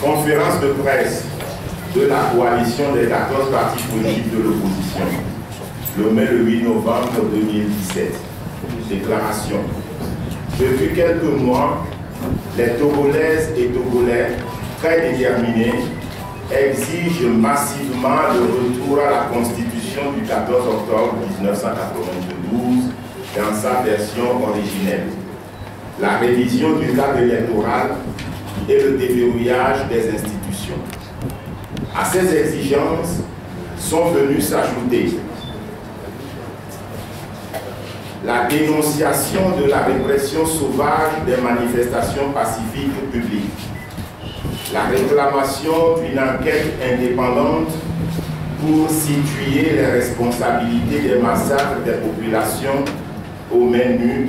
Conférence de presse de la coalition des 14 partis politiques de l'opposition, le 8 novembre 2017. Déclaration. Depuis quelques mois, les Togolaises et Togolais, très déterminés, exigent massivement le retour à la Constitution du 14 octobre 1992 dans sa version originelle, la révision du cadre électoral et le déverrouillage des institutions. À ces exigences sont venus s'ajouter la dénonciation de la répression sauvage des manifestations pacifiques publiques, la réclamation d'une enquête indépendante pour situer les responsabilités des massacres des populations aux mains nues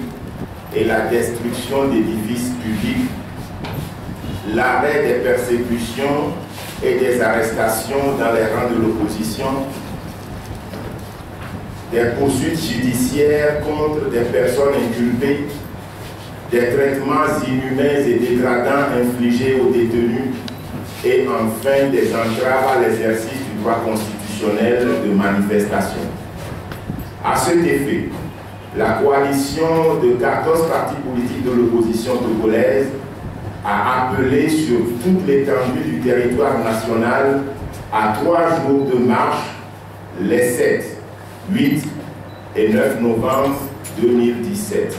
et la destruction d'édifices publics, l'arrêt des persécutions et des arrestations dans les rangs de l'opposition, des poursuites judiciaires contre des personnes inculpées, des traitements inhumains et dégradants infligés aux détenus et enfin des entraves à l'exercice du droit constitutionnel de manifestation. À cet effet, la coalition de 14 partis politiques de l'opposition togolaise a appelé sur toute l'étendue du territoire national à 3 jours de marche les 7, 8 et 9 novembre 2017.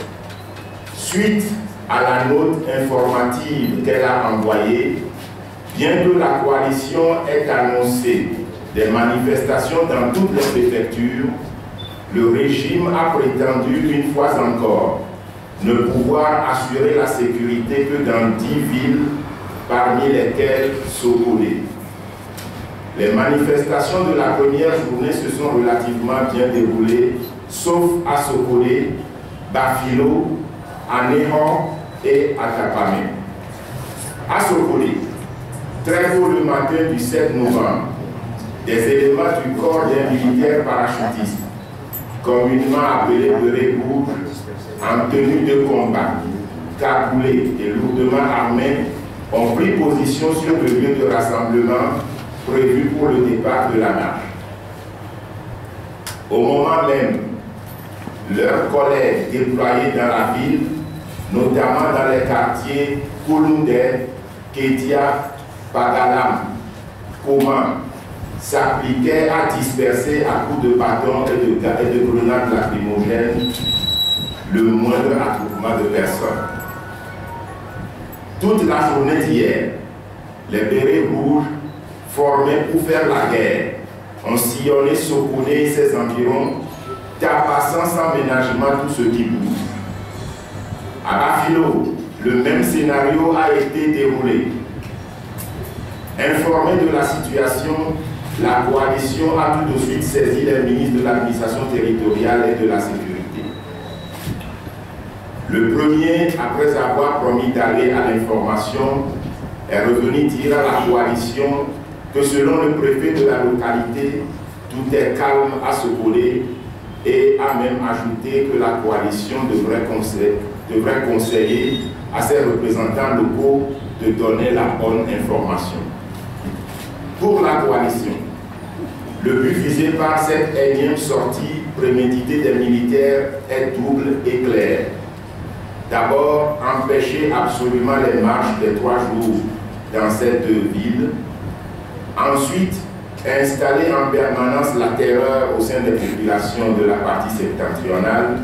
Suite à la note informative qu'elle a envoyée, bien que la coalition ait annoncé des manifestations dans toutes les préfectures, le régime a prétendu une fois encore ne pouvoir assurer la sécurité que dans 10 villes, parmi lesquelles Sokolé. Les manifestations de la première journée se sont relativement bien déroulées, sauf à Sokolé, Bafilo, à Néhor et à Kapamé. À Sokolé, très tôt le matin du 7 novembre, des éléments du corps d'un militaire parachutiste, communément appelé Beret Rouge, en tenue de combat, cagoulés et lourdement armés, ont pris position sur le lieu de rassemblement prévu pour le départ de la marche. Au moment même, leurs collègues déployés dans la ville, notamment dans les quartiers Kouloundé, Kédia, Pagalam, Koma, s'appliquaient à disperser à coups de bâton et de grenades lacrymogènes le moindre attroupement de personnes. Toute la journée d'hier, les bérets rouges formés pour faire la guerre ont sillonné Sokolé et ses environs, tabassant sans ménagement tout ce qui bouge. À Bafilo, le même scénario a été déroulé. Informé de la situation, la coalition a tout de suite saisi les ministres de l'administration territoriale et de la sécurité. Le premier, après avoir promis d'aller à l'information, est revenu dire à la coalition que selon le préfet de la localité, tout est calme à Sokolé et a même ajouté que la coalition devrait conseiller à ses représentants locaux de donner la bonne information. Pour la coalition, le but visé par cette énième sortie préméditée des militaires est double et clair. D'abord, empêcher absolument les marches des 3 jours dans ces 2 villes. Ensuite, installer en permanence la terreur au sein des populations de la partie septentrionale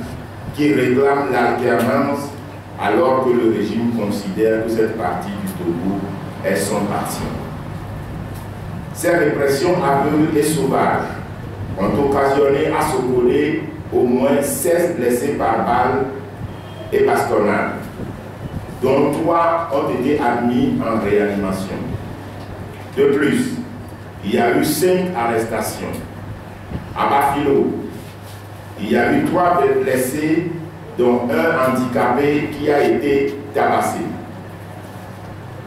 qui réclament l'alternance alors que le régime considère que cette partie du Togo est son parti. Ces répressions aveugles et sauvages ont occasionné à Sokolé au moins 16 blessés par balle et bastonnades, dont 3 ont été admis en réanimation. De plus, il y a eu 5 arrestations. À Bafilo, il y a eu 3 blessés, dont un handicapé qui a été tabassé.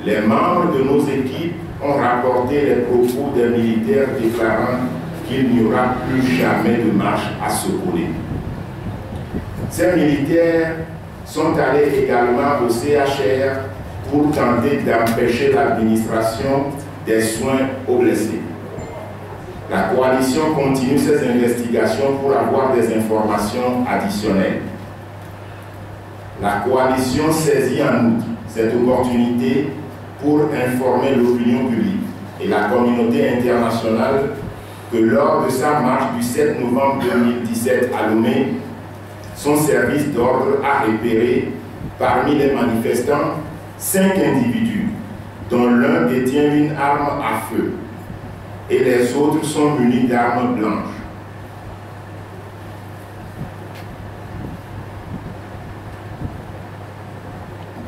Les membres de nos équipes ont rapporté les propos des militaires déclarant qu'il n'y aura plus jamais de marche à Sokolé. Ces militaires sont allés également au CHR pour tenter d'empêcher l'administration des soins aux blessés. La coalition continue ses investigations pour avoir des informations additionnelles. La coalition saisit en outre cette opportunité pour informer l'opinion publique et la communauté internationale que lors de sa marche du 7 novembre 2017 à Lomé, son service d'ordre a repéré parmi les manifestants 5 individus, dont l'un détient une arme à feu et les autres sont munis d'armes blanches.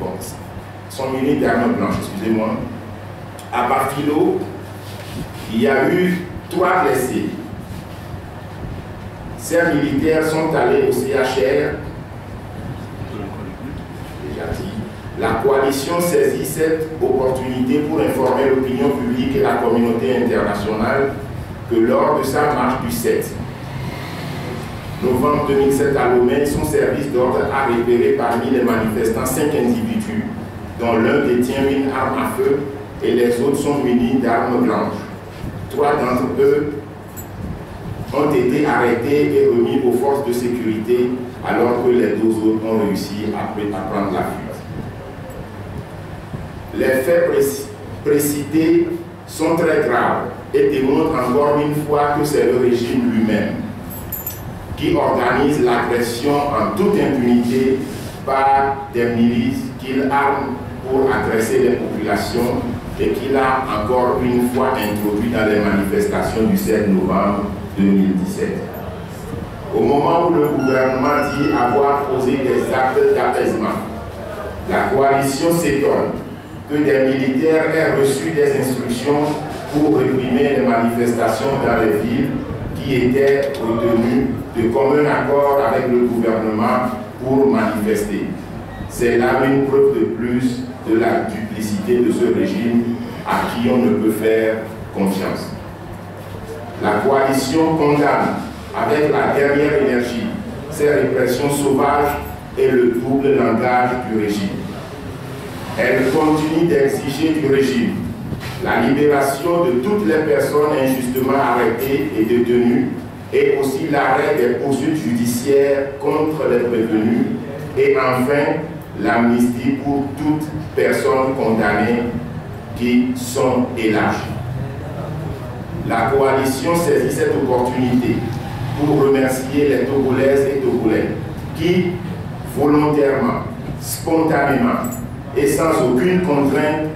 Bon, sont munis d'armes blanches, excusez-moi. À Bafilo, il y a eu 3 blessés. Ces militaires sont allés au CHR. Déjà dit. La coalition saisit cette opportunité pour informer l'opinion publique et la communauté internationale que lors de sa marche du 7 novembre 2007 à Lomé, son service d'ordre a repéré parmi les manifestants 5 individus, dont l'un détient une arme à feu et les autres sont munis d'armes blanches. 3 d'entre eux ont été arrêtés et remis aux forces de sécurité, alors que les 2 autres ont réussi à prendre la fuite. Les faits précités sont très graves et démontrent encore une fois que c'est le régime lui-même qui organise l'agression en toute impunité par des milices qu'il arme pour agresser les populations et qu'il a encore une fois introduit dans les manifestations du 7 novembre 2017. Au moment où le gouvernement dit avoir posé des actes d'apaisement, la coalition s'étonne que des militaires aient reçu des instructions pour réprimer les manifestations dans les villes qui étaient retenues de commun accord avec le gouvernement pour manifester. C'est là une preuve de plus de la duplicité de ce régime à qui on ne peut faire confiance. La coalition condamne avec la dernière énergie ces répressions sauvages et le double langage du régime. Elle continue d'exiger du régime la libération de toutes les personnes injustement arrêtées et détenues et aussi l'arrêt des poursuites judiciaires contre les prévenus et enfin l'amnistie pour toutes personnes condamnées qui sont élargies. La coalition saisit cette opportunité pour remercier les Togolaises et Togolais qui, volontairement, spontanément et sans aucune contrainte,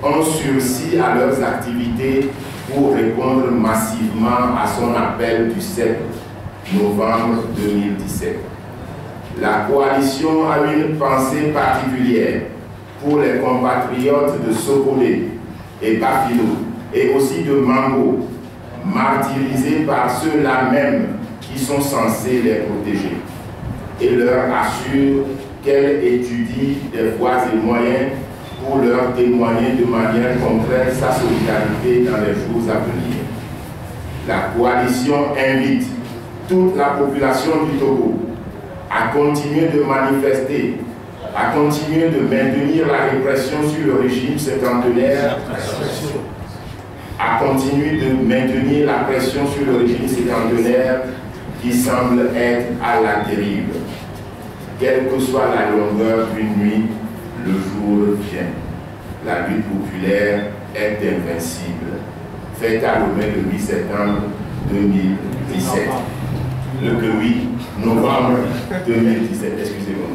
ont sursis à leurs activités pour répondre massivement à son appel du 7 novembre 2017. La coalition a une pensée particulière pour les compatriotes de Sokolé et Bafilo et aussi de Mango, martyrisés par ceux-là même qui sont censés les protéger, et leur assure qu'elle étudie des voies et moyens pour leur témoigner de manière concrète sa solidarité dans les jours à venir. La coalition invite toute la population du Togo à continuer de manifester, à continuer de maintenir la répression sur le régime cinquantenaire, à continuer de maintenir la pression sur le régime cinquantenaire qui semble être à la dérive. Quelle que soit la longueur d'une nuit, le jour vient. La lutte populaire est invincible. Fête à Lomé le 8 septembre 2017. Le 8 novembre 2017, excusez-moi.